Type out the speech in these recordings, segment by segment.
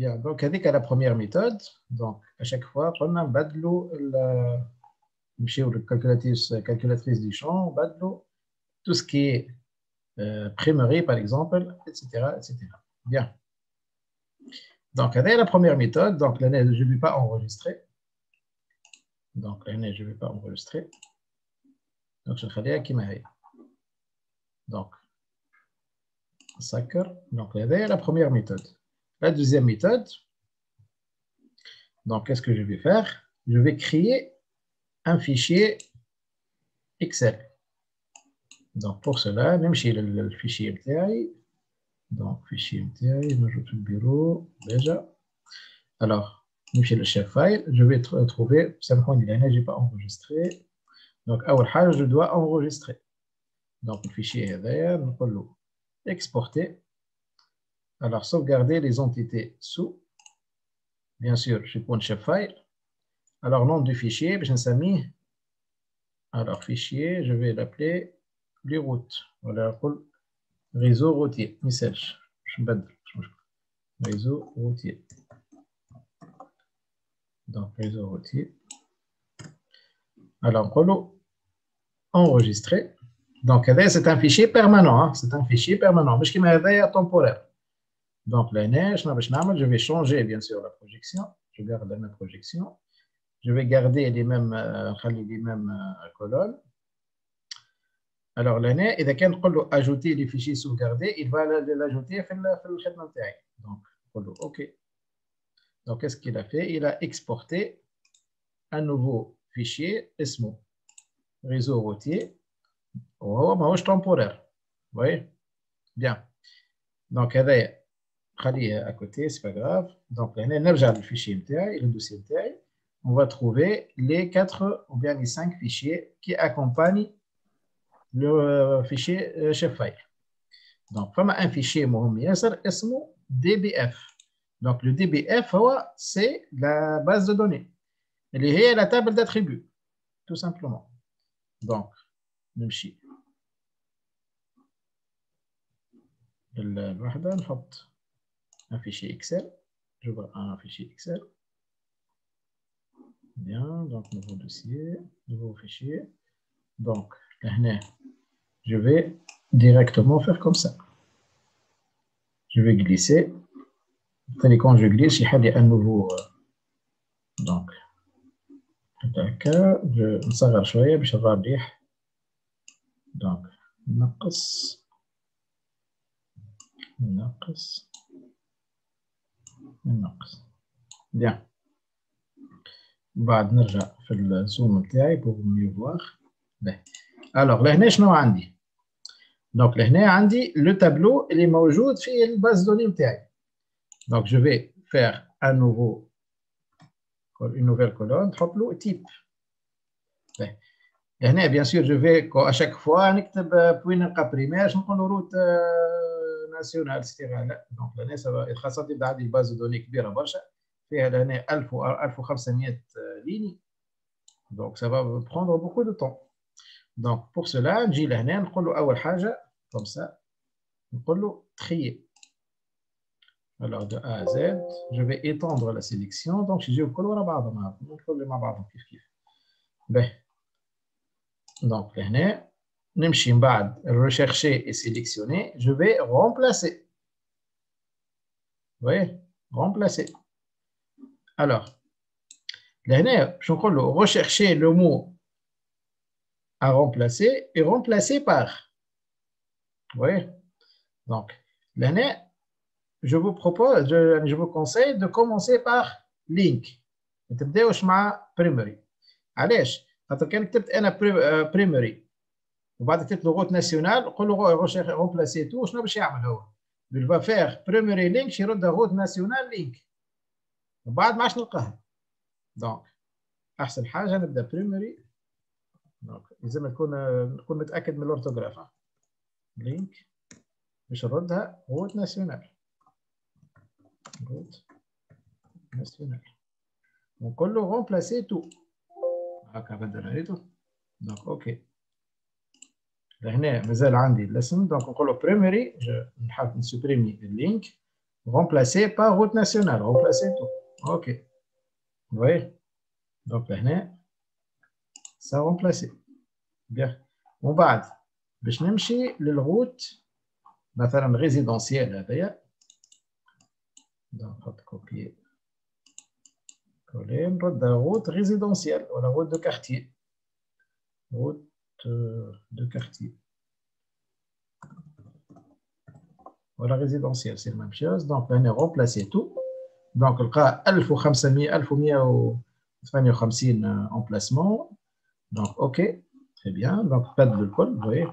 Bien, donc avec la première méthode, donc à chaque fois, on a calculatrice du champ, tout ce qui est primary par exemple, etc., etc. Bien. Donc, avec la première méthode, donc je ne vais pas enregistrer. Donc, je ne vais pas enregistrer. Donc, je vais faire donc, Sacker. Donc, avec la première méthode. La deuxième méthode, donc, qu'est-ce que je vais faire? Je vais créer un fichier Excel. Donc, pour cela, même si le fichier MTI, donc, fichier MTI, je joue tout le bureau, déjà. Alors, même si le chef file, je vais trouver, simplement, je n'ai pas enregistré. Donc, je dois enregistrer. Donc, le fichier est derrière, nous allons exporter. Alors, sauvegarder les entités sous. Bien sûr, je prends chef file. Alors, nom du fichier, je vais alors, fichier, je vais l'appeler les routes. Voilà, réseau routier. Message. Réseau routier. Donc, réseau routier. Alors, on va enregistrer. Donc, c'est un fichier permanent. Hein? C'est un fichier permanent. Mais je temporaire. Donc, je vais changer, bien sûr, la projection. Je garde la même projection. Je vais garder les mêmes colonnes. Alors, l'année, et dès qu'on peut ajouter les fichiers sauvegardés, il va l'ajouter dans le traitement. Donc, OK. Donc, qu'est-ce qu'il a fait? Il a exporté un nouveau fichier, اسمه réseau routier. Oh, mais c'est temporaire. Vous voyez? Bien. Donc, à côté, c'est pas grave. Donc, là, le fichier MTI, le dossier MTI. On va trouver les 4 ou bien les 5 fichiers qui accompagnent le fichier chef file. Donc, il y a un fichier DBF. Donc, le DBF, c'est la base de données. Elle est la table d'attributs, tout simplement. Donc, نمشي الوحدة نحط un fichier Excel. Je vois un fichier Excel. Bien, donc nouveau dossier, nouveau fichier. Donc, là, je vais directement faire comme ça. Je vais glisser. Quand je glisse, il y a un nouveau. Donc, je نصغر شوية باش نرى مليح. Donc, نقص. Bien. بعد نرجع في الزوم بتاعي pour mieux voir. Alors, لهنا شنو عندي؟ Donc, لهنا عندي le tableau اللي موجود في الباز دوني بتاعي. Donc, je vais faire une nouvelle colonne, نحط له type. لهنا bien sûr, je vais à chaque fois نكتب وين نلقى بريمير نقول له روت ناسيونال etc. لا دونك لهنا خاصة تبدا عندي باز دوني كبيرة برشا فيها لهنا 1500 lignes. Donc, ça va prendre beaucoup de temps. Donc, pour cela, نجي لهنا نقول له أول حاجة comme ça, نقول له trier. Alors, de A à Z, je vais étendre la sélection. Donc, je vais نقول ورا بعضهم نقول مع بعضهم كيف. Donc, هنا نمشي من بعد rechercher et sélectionner. Je vais remplacer. Vous voyez? Remplacer. Alors, là, je vais rechercher le mot à remplacer et remplacer par. Vous voyez? Donc, là, je vous propose, je vous conseille de commencer par link. تبداوش مع primary. علاش؟ خاطر كان كتبت انا primary وبعد كتبت لغوت ناسيونال نقول له remplacer tout شنو باش يعمل هو؟ il va faire primary link يرد غوت ناسيونال link وبعد ما عادش نلقاها. دونك احسن حاجه نبدا primary. دونك لازم نكون متاكد من الاورتوغراف. لينك باش نردها غوت ناسيونال. غوت ناسيونال ونقول له remplacer tout. هكا بدل ريتو. دونك اوكي. لهنا مازال عندي الاسم دونك نقول له primary نحب نسوبريمي اللينك Remplacer par route nationale. Remplacer tout. OK. Vous voyez? Donc là, ça a remplacé. Bien. On va. باش نمشي للروute مثلا résidentielle هذايا. Donc on va copier. Coller. نرد route résidentielle ou la route de quartier. Route de quartier. Voilà résidentielle, c'est la même chose. Donc là, on a remplacé tout. Donc, il y a 1158 emplacements. Donc, OK, très bien. Donc, pas de col, vous voyez.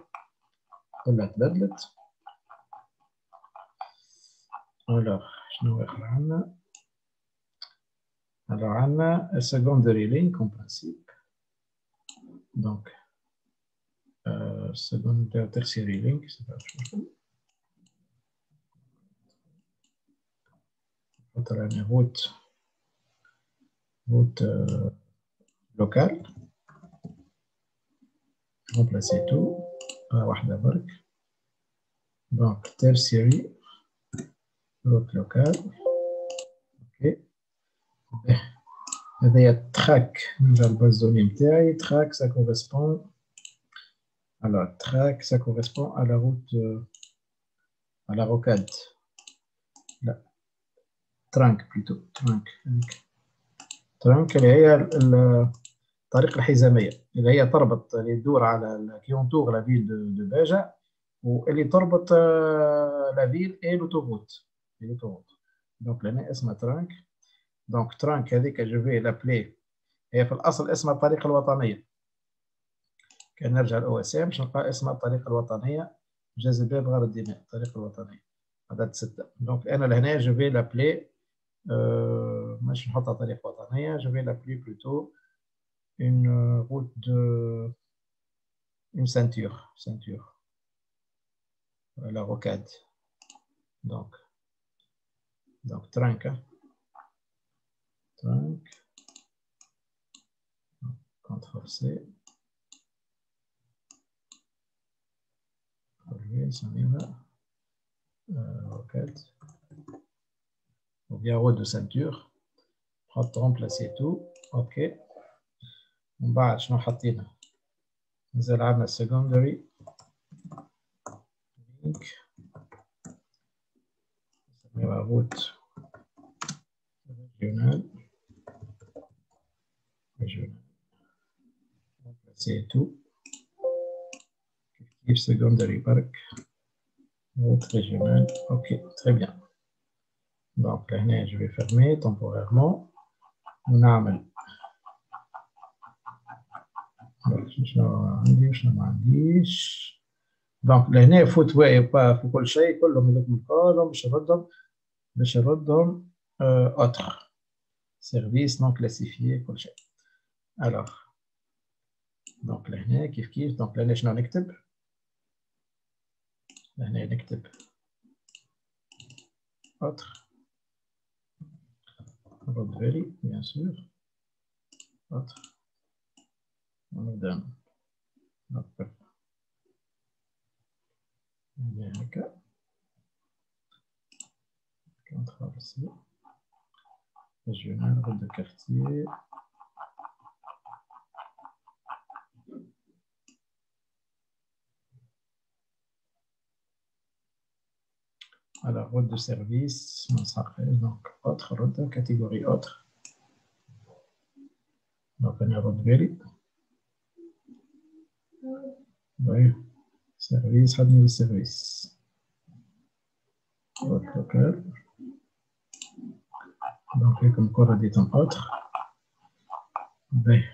Alors, on a un secondary link en principe. Donc, secondary tertiary link, c'est pas route locale. Remplacer tout. Donc, tertiary, route locale. OK. Il y a track, la base de données. Track, ça correspond. Alors, track, ça correspond à la route, à la rocade. لا ترانك بلوتو ترانك اللي هي الطريق الحزاميه اللي هي تربط اللي تدور على كي اونتور لا فيل دو باجا واللي تربط لا فيل اي لوتوروت دونك لهنا اسمها ترانك. دونك ترانك هذيك جو في لابلي هي في الاصل اسمها الطريق الوطنيه. كان نرجع الاو اس ام باش نلقى اسمها الطريق الوطنيه جاذبيه بغار الدماء الطريق الوطنيه عدد 6. دونك انا لهنا جو في لابلي ماشي نحطها طريق وطنيه جو في لابلي بلوتو une route de une ceinture la rocade. Donc trinque CTRL C ça y va rocade ou bien route de ceinture. remplacer tout. OK. من بعد شنو حطينا؟ نزل عندنا secondary link نسميها route régional remplacer tout. كيف secondary park route régionale. OK, très bien. Donc là, je vais fermer temporairement. ونعمل شنو عندي وشنو ما عنديش. دونك لهنا فوت واقف في كل شيء كلهم هذوك كلهم باش نردهم اوتر سيرفيس نون كلاسيفيي كل شيء. الوغ دونك لهنا كيف دونك لهنا شنو نكتب؟ لهنا نكتب اوتر نرد فيري بيان سور اوتر ونبدا نكتب هكا CTRL C régional route de quartier. Alors route de service donc autre route catégorie autre. Donc on a route veri. Oui. Service, admin service. Route locale. Donc comme coordonnée en autre.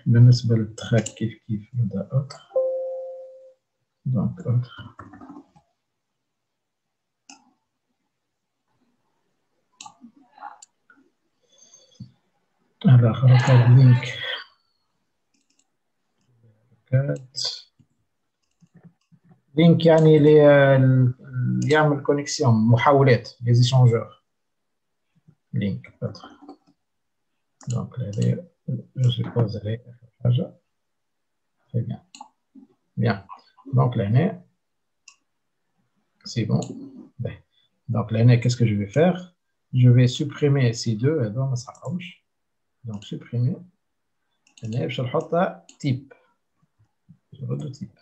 بالنسبة للتراك كيف نبدا autre. Donc autre. Alors rocade link. لينك يعني اللي يعمل كونيكسيون محاولات لي زيشونجور لينك دونك هذا جو سيبوز هذه اخر حاجه. تري بيان دونك لهنا سي بون. دونك لهنا كيسكو جو في فير je vais supprimer ces deux. Donc, supprimer. Je vais نحطها type. ردوا type.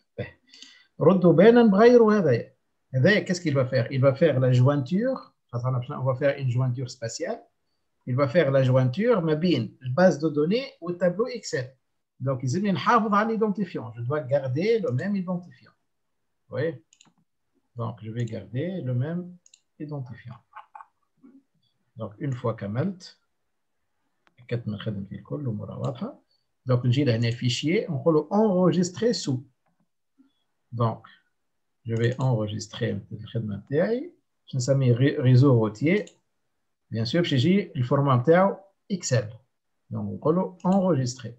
ردوا بانا نغيروا هذايا. هذايا qu'est-ce qu'il va faire? Il va faire la jointure. On va faire une jointure spatiale. Il va faire la jointure ما بين base de données ou tableau Excel. Donc, il نحافظ على l'identifiant. Je dois garder le même identifiant. Vous voyez? Donc, je vais garder le même identifiant. Donc, une fois كملت كتم خدمتي الكل الأمور واضحة. Donc, نجي لهنا fichier, on peut enregistrer sous. Donc, je vais enregistrer الخدمة نتاعي. Je نسميه réseau routier. Bien sûr, j'ai le format نتاعو Excel. Donc, on peut enregistrer.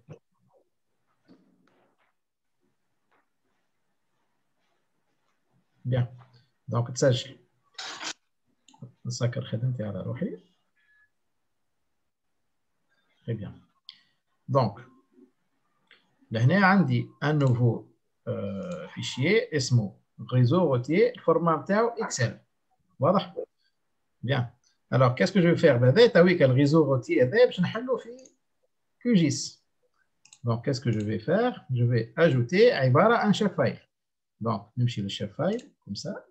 Bien. Donc, تسجل. نسكر خدمتي على روحي. Très bien. Donc, لهنا عندي un nouveau fichier اسمه réseau routier. Le format نتاعو Excel. واضح؟ Bien. Alors, qu'est-ce que je vais faire? Ben, le réseau routier, je vais le QGIS. Donc, qu'est-ce que je vais faire? Je vais ajouter un chef file. Donc, même si le chef file, comme ça,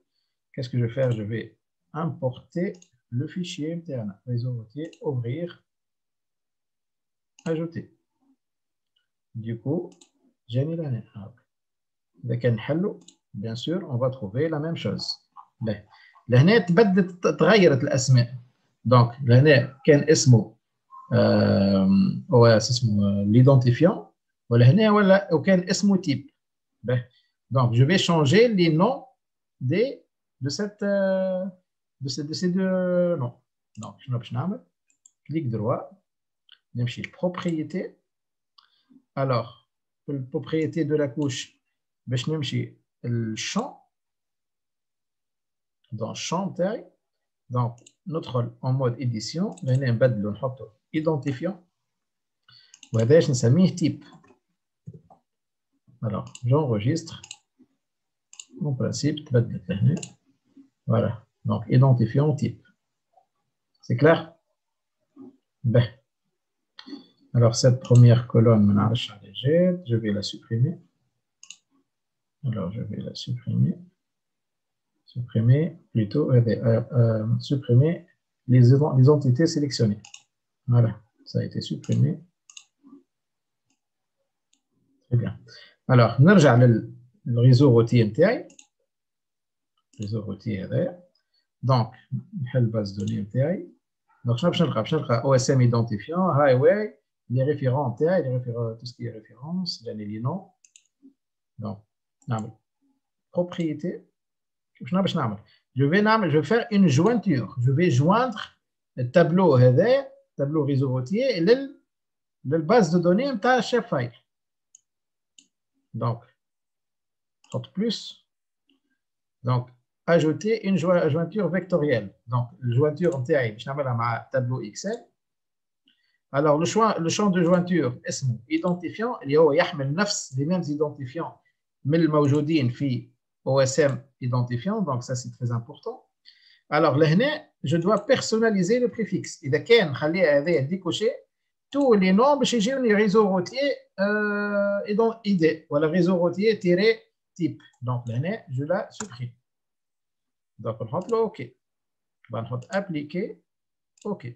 qu'est-ce que je vais faire? Je vais importer le fichier interne. Réseau routier, ouvrir, ajouter. Du coup, j'ai mis la avec un hello, bien sûr, on va trouver la même chose. لهنا تغيرت الاسماء. دونك لهنا كان اسمه هو اسمه l'identifiant ولهنا وكان اسمه type. Donc je vais changer les noms de ces deux noms. Donc شنو باش نعمل؟ clic droit نمشي propriété. Alors pour la propriété de la couche باش نمشي الشامp. Dans champ taille. Donc, notre en mode édition, on a un badlon identifiant. Ou avec un type. Alors, j'enregistre. En principe, voilà. Donc, identifiant type. C'est clair? Ben. Alors, cette première colonne, je vais la supprimer. Alors, je vais la supprimer. Supprimer plutôt, supprimer les entités sélectionnées. Voilà, ça a été supprimé. Très bien. Alors, نرجع للريزو routier نتاعي. réseau routier هذا. Donc, نحل base de données نتاعي. Donc, شنو باش نلقى؟ باش نلقى OSM identifiant, highway, les référents نتاعي, les référents, tout ce qui est référence, les noms. Donc, نعمل propriété. شنو باش نعمل؟ je vais faire une jointure. Je vais joindre le tableau هذا, tableau réseau routier, للbase de données نتاع chef file. Donc, plus. Donc, ajouter une jointure vectorielle. Donc, la jointure je vais tableau Excel. Alors, le champ de jointure, identifiant, il y a les mêmes identifiants, mais le موجودين في OSM identifiant. Donc, ça, c'est très important. Alors, là, je dois personnaliser le préfixe. إذا كان خليه هذا décoché tous les noms باش يجيو لي réseau routier ID ولا réseau routier type. Donc, là, je la supprime. Donc, on va OK. On va appliquer OK.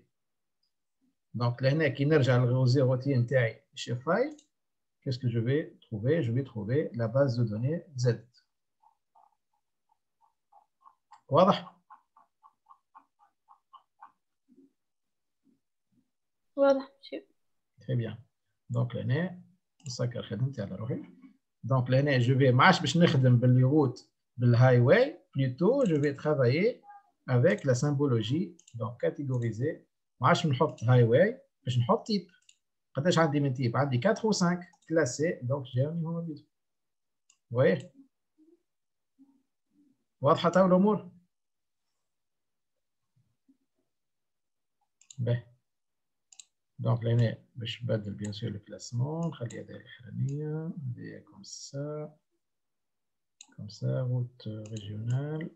Donc, là, qui نرجع للريزو routier نتاعي chef file. Qu'est-ce que je vais trouver? Je vais trouver la base de données Z. واضح؟ واضح. Très bien. Donc, là, نسكر خدمتي على روحي. Donc, là, je vais ما عادش باش نخدم باللي روت بالhighway. Plutôt, je vais travailler avec la symbologie. Donc, catégoriser. ما عادش نحط highway باش نحط type. قداش عندي من type؟ عندي 4 ou 5 classés. Donc, j'ai un numéro de. Vous voyez? واضحة تو الأمور؟ باهي. Donc, là, باش نبدل bien sûr le classement. نخلي هذه الأخرانية. هذه comme ça. Comme ça, route régionale.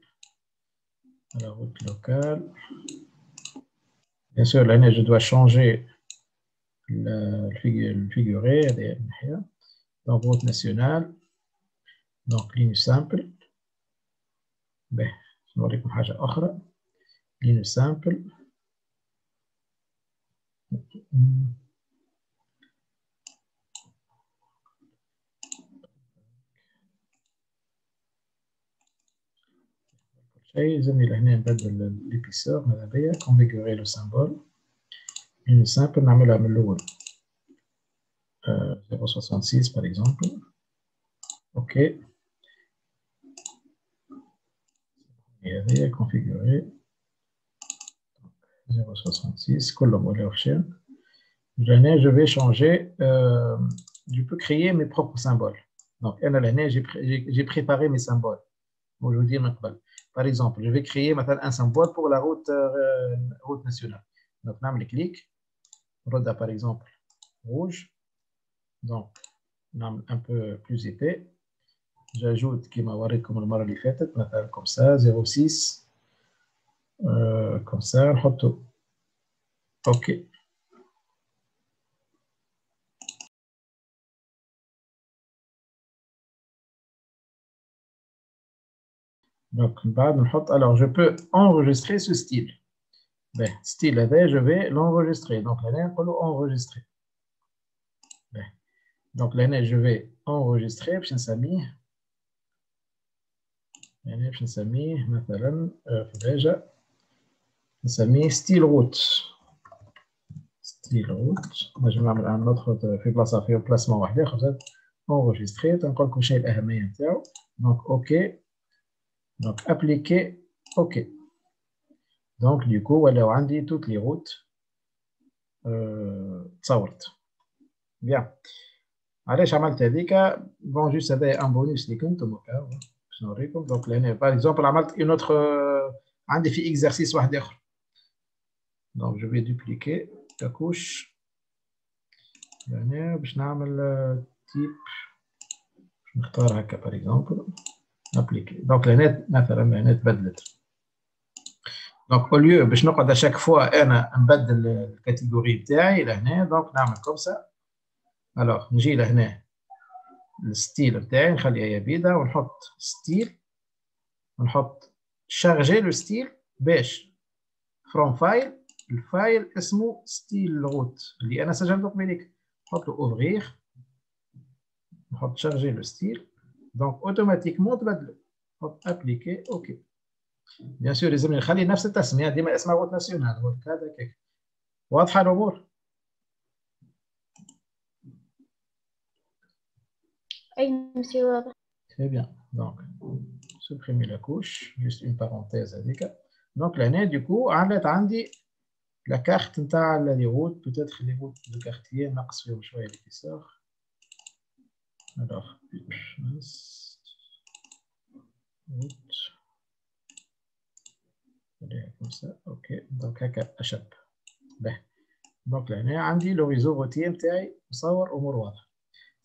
La route locale. Bien sûr, l'année, je dois changer le figuré. Donc, route nationale. Donc, ligne simple. Ben, je vais vous montrer autre. Ligne simple. لازم إلى هنا نبدل l'épaisseur ماذا بيا configurer le symbole ligne simple نعملها من الأول 0.66 par exemple OK et هذه configurer 0.66 كلهم ولا وخشين je vais changer je peux créer mes propres symboles donc أنا لهنا j'ai préparé mes symboles موجودين من قبل. Par exemple, je vais créer maintenant un symbole pour la route nationale. Donc, on a clic. Roda, par exemple, rouge. Donc, on a un peu plus épais. J'ajoute qui m'a waré comme le marre li fait, maintenant comme ça, 0,6. Comme ça, on tout. OK. Donc, alors je peux enregistrer ce style. Ben, style là, je vais l'enregistrer. Donc, là, on peut enregistrer. Ben, donc, là, je vais enregistrer. Puis, يعني باش نسميه مثلا في الرجاء نسميه ستيل روت نجم نعمل ان اوتر في بلاصه فيه بلاسمون واحد اخر انغوجيستري تنقول لكم شنو الاهميه نتاعو دونك اوكي دونك ابليكي اوكي دونك ديكو ولاو عندي توت لي روت تصورت بيان علاش عملت هذيك بون جوست هذا ان بونوس اللي كنتم هكا باش نوريكم دونك لهنا باغ اكزومبل عملت اون اوتر عندي في اكزرسيس واحد اخر دونك جو في دوبليكي كاكوش هنا باش نعمل تيب نختار هكا باغ اكزومبل ابليكي دونك لهنا مثلا هنا تبدلت دونك او ليو باش نقعد اشاك فوا انا نبدل الكاتيجوري بتاعي لهنا دونك نعمل كومسا الوغ نجي لهنا الستيل بتاعي نخليها هي بيضاء ونحط ستيل ونحط شارجي لو ستيل باش فروم فايل الفايل اسمه ستيل روت اللي انا سجلته قبيلك نحط له اوفغير نحط شارجي لو ستيل دونك اوتوماتيكمون تبدل نحط ابليكي اوكي بيان سور لازم نخلي نفس التسميه ديما اسمها روت ناسيونال هذا كيك واضحه الامور أي مسي واضح. Très bien. Donc, supprimer la couche, juste une parenthèse avec. Donc, l'année, du coup, la carte les routes, peut-être les routes de quartier, نقص فيهم شوية l'épaisseur. Alors, route. Comme ça, ok. Donc, هكا أشب. Donc, l'année, عندي le réseau routier نتاعي مصور أمور واضحة.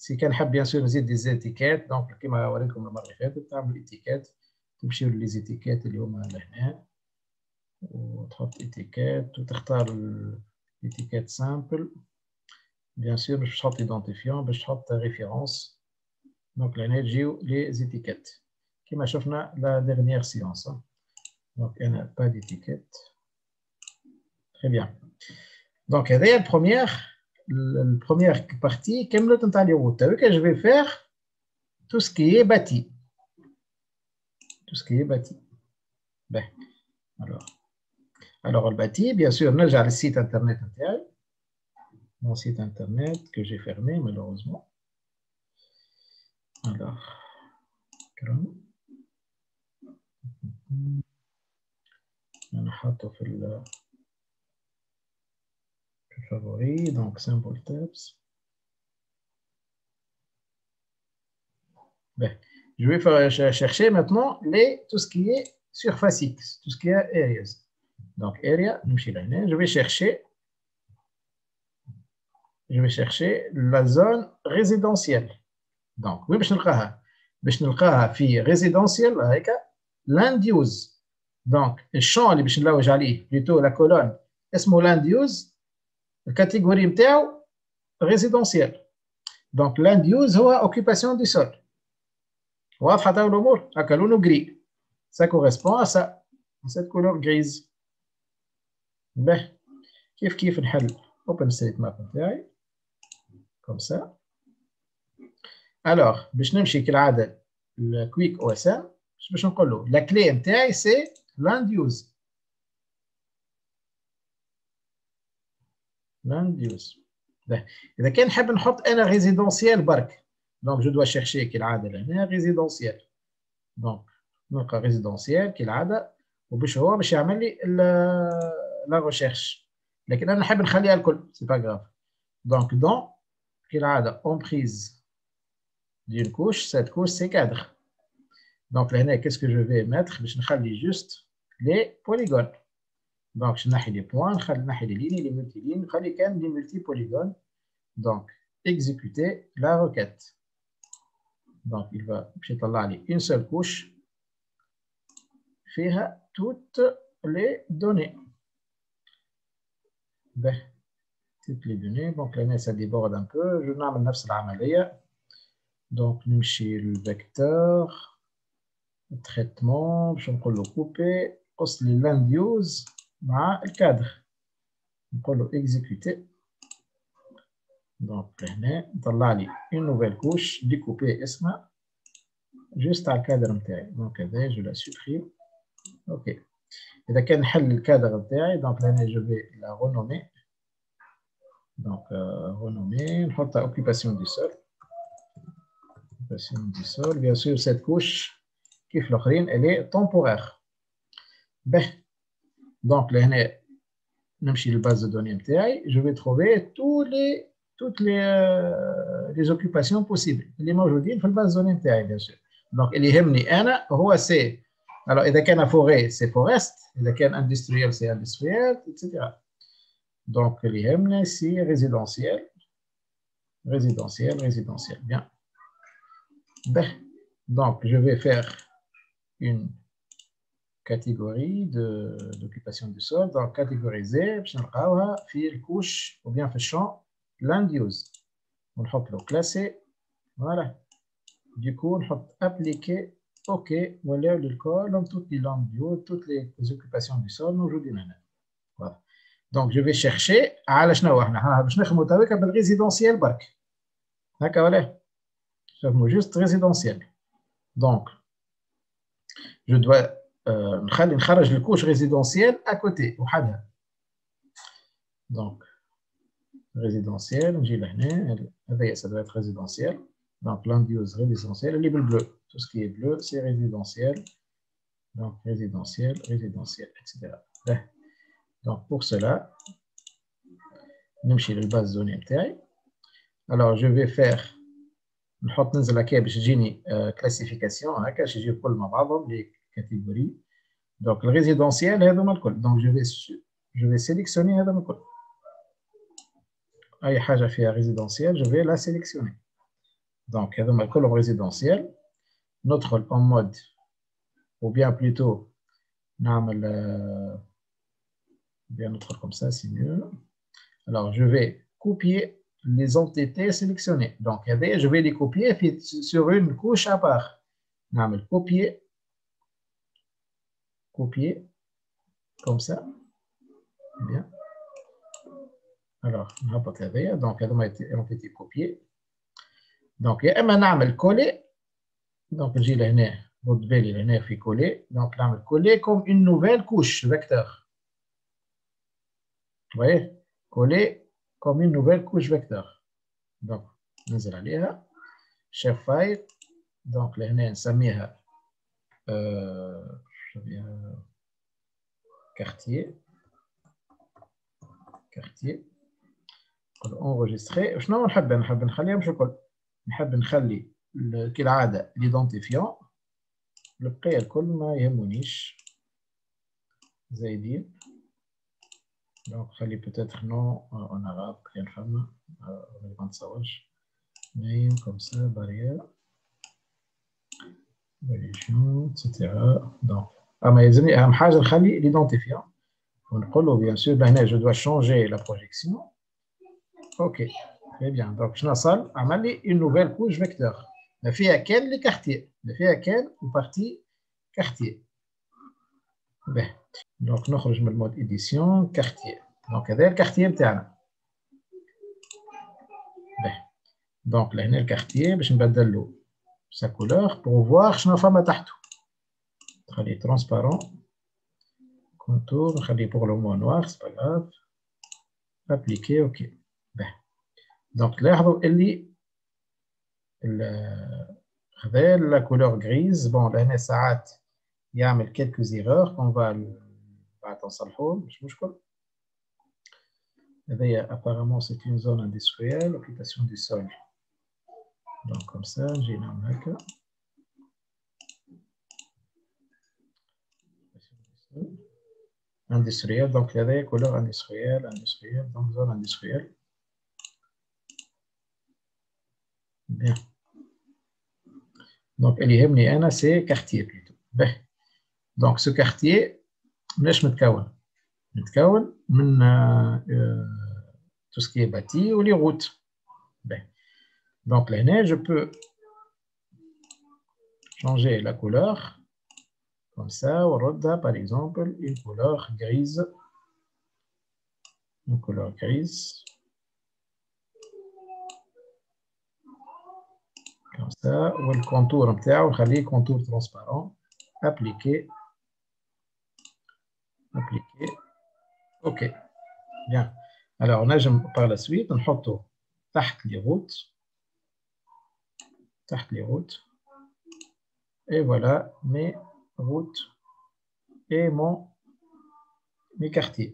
سي كان حاب بيان سور نزيد دي زيتيكات دونك كيما وريتكم المره اللي فاتت تعمل ايتيكات تمشيو لي زيتيكات اللي هما لهنا وتحط ايتيكات وتختار الايتيكات سامبل بيان سور باش تحط ايدونتيفيون باش تحط ريفيرونس دونك لهنا تجيو لي زيتيكات كيما شفنا لا ديرنيير سيونس دونك انا با ديتيكات تري بيان دونك هذايا la première partie, comme le temps de route, je vais faire tout ce qui est bâti. Tout ce qui est bâti. Ben, alors le bâti, bien sûr, j'ai le site internet intérieur. Mon site internet que j'ai fermé, malheureusement. Alors, on a favoris, donc simple tabs. Ben, je vais chercher maintenant tout ce qui est surface X, tout ce qui est areas. Donc area, je vais chercher la zone résidentielle. Donc, oui, باش نلقاها في résidentiel هيك land use. Donc, le champ اللي باش نلوج عليه plutôt la colonne اسمه لاند يوز الكاتيجوري نتاعو ريزيدونسيال دونك لاند يوز هو اوكيباسيون دي سول واضحه تو الامور هكا لونه غري ça correspond à ça cette couleur grise باهي كيف نحل اوبن ستريت ماب نتاعي كوم سا الوغ باش نمشي كالعاده الكويك او اس ام باش نقول له لا كلي نتاعي سي لاند يوز اذا كان نحب نحط انا ريزيدونسيال برك دونك جو دوا شيرشي كالعاده لهنا ريزيدونسيال دونك نلقى ريزيدونسيال كالعاده وباش هو باش يعمل لي لا ريشيرش لكن انا نحب نخليها الكل سي با غراف دونك دون كالعاده اون بريز ديال كوش سات كوش سي كادر دونك لهنا كيسكو جو في ماتر باش نخلي جوست لي بوليغون دونك باش نحي لي بوان نحي لي ليني لي ملتي لين نخلي كان لي ملتي بوليغون دونك exécuter la requête donc il va باش يطلع لي une seule couche فيها toutes les données toutes les données donc là ça déborde un peu je نعمل نفس العملية donc نمشي للفيكتور التريتمون باش نقول له كوبي قص لي لاند يوز مع الكادر نقول له exécuter donc هنا نطلع لي une nouvelle couche découpée اسمها juste على الكادر نتاعي donc هذا جو لا سوبريم اوكي إذا كان نحل الكادر نتاعي دونك هنا جو في لا رونومي دونك رونومي نحطها اوكيباسيون دي سول اوكيباسيون دي سول بيان سور سيت كوش كيف الاخرين الي تومبورير به دونك لهنا نمشي للباز دو دوني نتاعي جو في تروفي toutes les occupations possibles اللي موجودين في الباز دو دوني نتاعي بيان سور دونك اللي يهمني انا هو سي alors إذا كان فوري سي فورست إذا كان اندستريال سي اندستريال etc donc اللي يهمني سي résidentiel bien donc je vais faire une catégorie d'occupation du sol donc catégoriser باش نلقاوها في الكوش ou bien في الشامp land use ونحط له classé voilà du coup نحط appliquer ok ولا للكولوم toutes les landes use toutes les occupations du sol موجودين هنا voilà donc je vais chercher على شنو احنا باش نخدموا تويكا بالريزيدونسيال برك هكا ولا نخدموا جوست ريزيدونسيال donc je dois نخرج الكوش ريزيدونسيال à côté وحدها donc résidentiel نجي لهنا هذا ça doit être résidentiel donc land use résidentiel اللي بالbleu tout ce qui est bleu c'est résidentiel donc résidentiel etc donc pour cela نمشي للباز دوني نتاعي alors je vais faire نحط ننزل هكا باش تجيني classification هكا باش يجيو الكل مع بعضهم لي كاتيجوري donc الريزيدونسيال هذوما الكل donc je vais sélectionner هذوما الكل أي حاجة فيها résidentiel je vais la sélectionner donc هذوما الكل résidentiel ندخل en mode ou bien plutôt نعمل bien ندخل comme ça c'est mieux alors je vais copier les entités sélectionnées donc je vais les copier sur une couche à part نعمل copier comme ça bien alors نهبط هذايا donc هذوما ont été copiés donc يا اما نعمل coller donc نجي لهنا رد بالي لهنا في coller donc نعمل coller comme une nouvelle couche vecteur vous voyez coller comme une nouvelle couche vecteur donc ننزل عليها chef file donc لهنا نسميها quartier enregistrer شنو نحب نخليها مش الكل نحب نخلي كالعاده ليدونتيفيون البقيه الكل ما يهمونيش زايدين دونك خلي بوتيتر نو اون اراب كاين فما ما نتصورش نايم كوم سا بارير ريليجيون اكسيتيرا دونك اما يلزمني اهم حاجه نخلي ليدونتيفيون ونقولوا bien sûr لهنا je dois changer la projection. Ok, très bien. Donc je نصل عمل لي une nouvelle couche vecteur. ما فيها كان لي كارتيer. ما فيها كان البارتي كارتيer. باهي. دونك نخرج من المود إديسيون كارتيer. دونك هذا الكارتيer نتاعنا. باهي. دونك لهنا الكارتيer باش نبدل له sa couleur pour voir شنو فما تحته. نخليه transparent. Contour, نخليه pour le moment noir, c'est pas grave. Appliquer, ok. باهي. دونك تلاحظوا اللي هذا la couleur grise. Bon لهنا ساعات يعمل quelques erreurs qu'on va بعد نصلحوهم مش مشكل. هذايا apparemment c'est une zone industrielle, occupation du sol. Donc comme ça, j'ai نعمل هكا. Industriel, donc هذايا couleur industrielle, donc zone industrielle. Bien. Donc اللي يهمني أنا c'est quartier plutôt. باهي. Donc ce quartier مناش متكون من tout ce qui est bâti ou les routes. Ben. Donc là, je peux changer la couleur comme ça. On redonne par exemple une couleur grise. Une couleur grise. Comme ça. Ou le contour, on va le contour transparent. Appliquer. Appliquer. OK. Bien. Alors, on a par la suite, on met تحت les routes. تحت les routes. Et voilà mes routes et mes quartiers.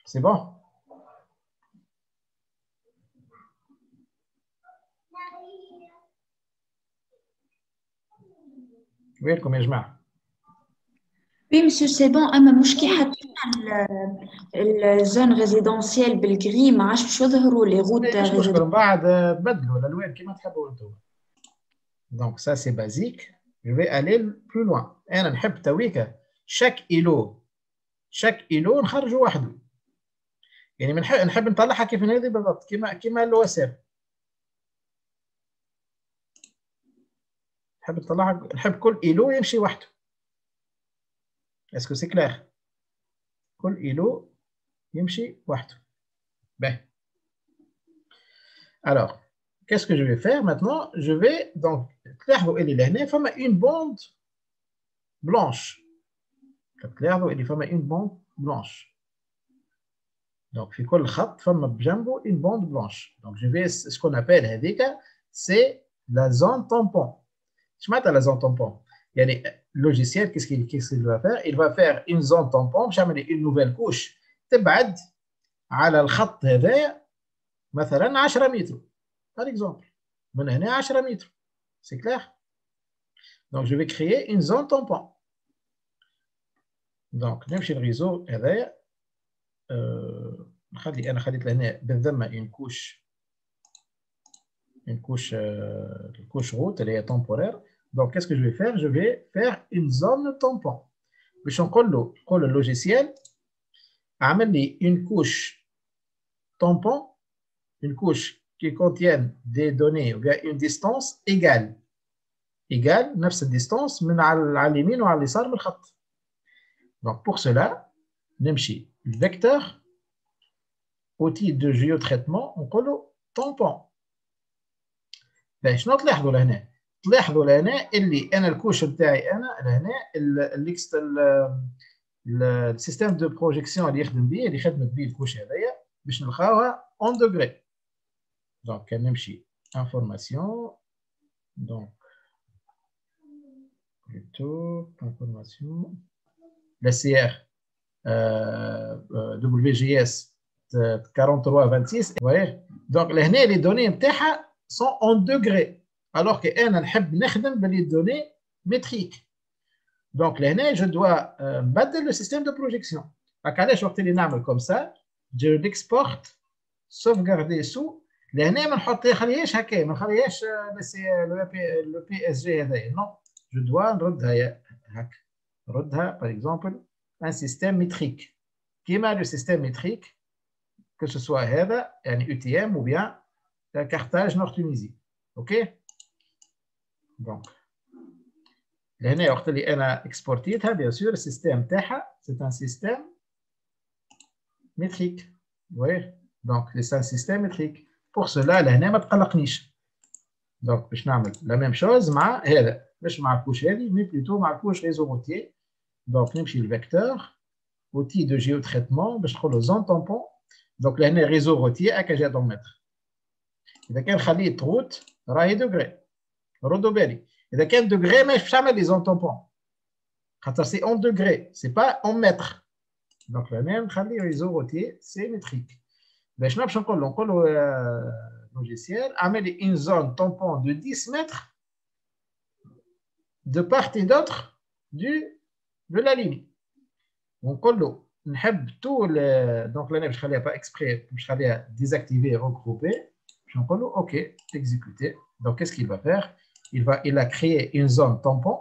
C'est bon? وينكم يا جماعة؟ Oui, monsieur, c'est bon. أما مشكي حطينا الزون ريزيدونسيال بالجري ما عادش باش يظهروا لي غوت مش مشكل من بعد تبدلوا الألوان كما تحبوا أنتم. Donc ça c'est basique. Je vais aller plus loin. أنا نحب تويكا chaque îlot نخرجوا وحده. يعني نحب نطلعها كيف هذه بالضبط كما الوسام. نحب نطلعها نحب كل îlot يمشي وحده. Est-ce que c'est clair? كل îlot يمشي وحده. Ben. Alors, qu'est-ce que je vais faire maintenant? Je vais donc تلاحظوا اللي لهنا فما une bande blanche. تلاحظوا اللي فما une bande blanche. Donc في كل خط فما بجنبه une bande blanche. Donc je vais ce qu'on appelle هذيك c'est la zone tampon. ايش معناتها la zone tampon؟ يعني logiciel qu'est-ce qu'il va faire? Il va faire une zone tampon باش يعمل une nouvelle couche تبعد على الخط هذايا مثلا 10 متر par exemple. من هنا 10 متر. C'est clair? Donc je vais créer une zone tampon. Donc نمشي الريزو هذايا نخلي انا خليت لهنا بالذمه une couche route elle est temporaire. Donc qu'est-ce que je vais faire? Je vais faire une zone tampon. باش نقول له logiciel اعمل لي une couche tampon, une couche qui contienne des données ou bien une distance égale نفس الديستانس من على اليمين وعلى اليسار من الخط. Donc pour cela نمشي الفيكتور outil de géotraitement نقول له tampon. شنو تلاحظوا لهنا؟ تلاحظوا لهنا اللي انا الكوش نتاعي انا لهنا السيستم دو بروجيكسيون اللي يخدم به اللي خدمت به الكوش هذايا باش نلقاوها اون دوغري. دونك كان نمشي انفورماسيون دونك بلوتو انفورماسيون لا سي ار دبليو جي اس 4326 واه. دونك لهنا لي دوني نتاعها سون اون دوغري alors que انا نحب نخدم باللي دوني ميتريك. دونك لهنا جو دوا نبدل لو سيستيم دو بروجيكسيون. هاك علاش وقت اللي نعمل كوم سا جو ليكسبورت سوفغاردي سو لهنا ما نخليهاش هكا ما نخليهاش لو بي اس جي هذايا نو جو دوا نردها هكا ردها par exemple un système métrique. كيما le système métrique que ce soit هذا يعني UTM ou bien Carthage Nord Tunisie. OK. Donc لهنا وقت اللي انا اكسبورتيتها bien sûr السيستم تاعها c'est un système métrique. Oui. Donc c'est un système métrique. Pour cela لهنا ما تقلقنيش. Donc باش نعمل la même chose مع هذا مش مع الكوش هذه mais plutôt مع الكوش réseau routier. Donc نمشي الفيكتور outil de géotraitement باش نقولوا zone tampon. Donc لهنا réseau routier AKG متر. إذا كان خليت روت راهي دوغري. ردوا بالي. إذا كان دوغري ماهيش باش تعمل لي زون طومبون. خاطر سي اون دوغري سي با اون متر. دونك لهنا نخلي ريزو روتيي سي متريك. باش باش نقول له لوجيسيال اعمل لي اون زون طومبون دو 10 متر de part et d'autre de la ligne. ونقول له نحب تو دونك لهنا باش نخليها با اكسبري باش نخليها ديزاكتيفي روغروبي. باش نقول له اوكي اكزيكوتي. دونك qu'est-ce qu'il va faire? Il a créé une zone tampon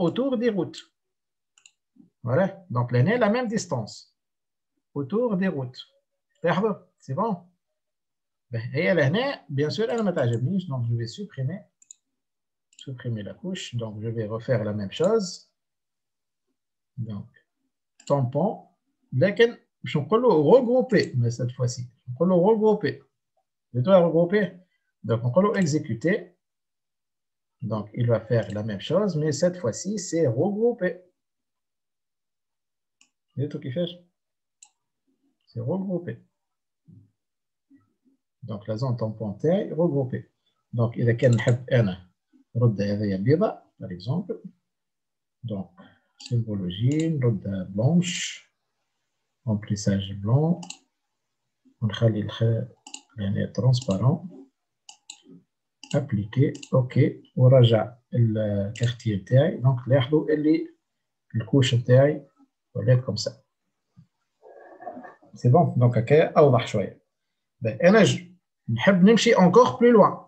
autour des routes. Voilà. Donc, là, la même distance autour des routes. C'est bon? Et là, bien sûr, elle m'a تعجبنيش, donc je vais supprimer la couche. Donc, je vais refaire la même chose. Donc, tampon. لكن je vais regrouper, mais cette fois-ci. Je vais regrouper. Je dois regrouper. Donc, on peut exécuter. Donc, il va faire la même chose, mais cette fois-ci, c'est regrouper. Vous voyez tout qui fait? C'est regrouper. Donc, la zone tampon taille, regrouper. Donc, il y a quelqu'un qui a par exemple. Donc, symbologie, rodda blanche, remplissage blanc. On va le transparent. Appliquer, OK, وراجع الكارتيه تاعي. دونك لاحظوا اللي الكوش تاعي ولات كوم سا. سي بون. دونك هكا اوضح شويه. انا نحب نمشي انكور بلو لوان.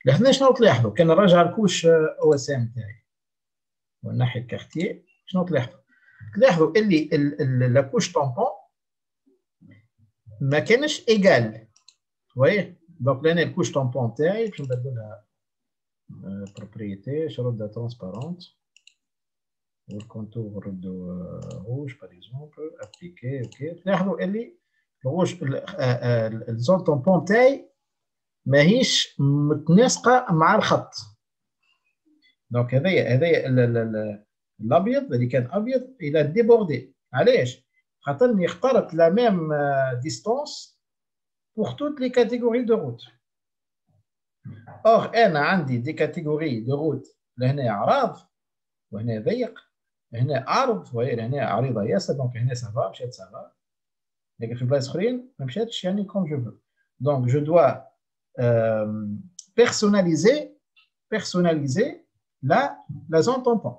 لهنا شنو تلاحظوا؟ كان نراجع الكوش او اس ام تاعي ونحي الكارتيه. شنو تلاحظوا؟ تلاحظوا اللي لاكوش طومبون ما كانش ايغال. وي. Donc là, le couche tampon taille, je vais donner la propriété, je vais donner transparente, le contour de rouge par exemple, appliquer, ok. Le rouge, la zone tampon taille, ماهيش متناسقة مع الخط. Donc هذايا الأبيض اللي كان أبيض إلى ديبوردي. علاش؟ خاطر اخترت la même distance pour toutes les catégories de routes. Or, أنا عندي des catégories de routes لهنا عراض وهنا ضيق، هنا عرض وهنا عريضة ياسر. دونك هنا سافا مشات سافا، لكن في بلايص أخرين ما مشاتش يعني comme je veux. Donc je dois personnaliser la zone tampon.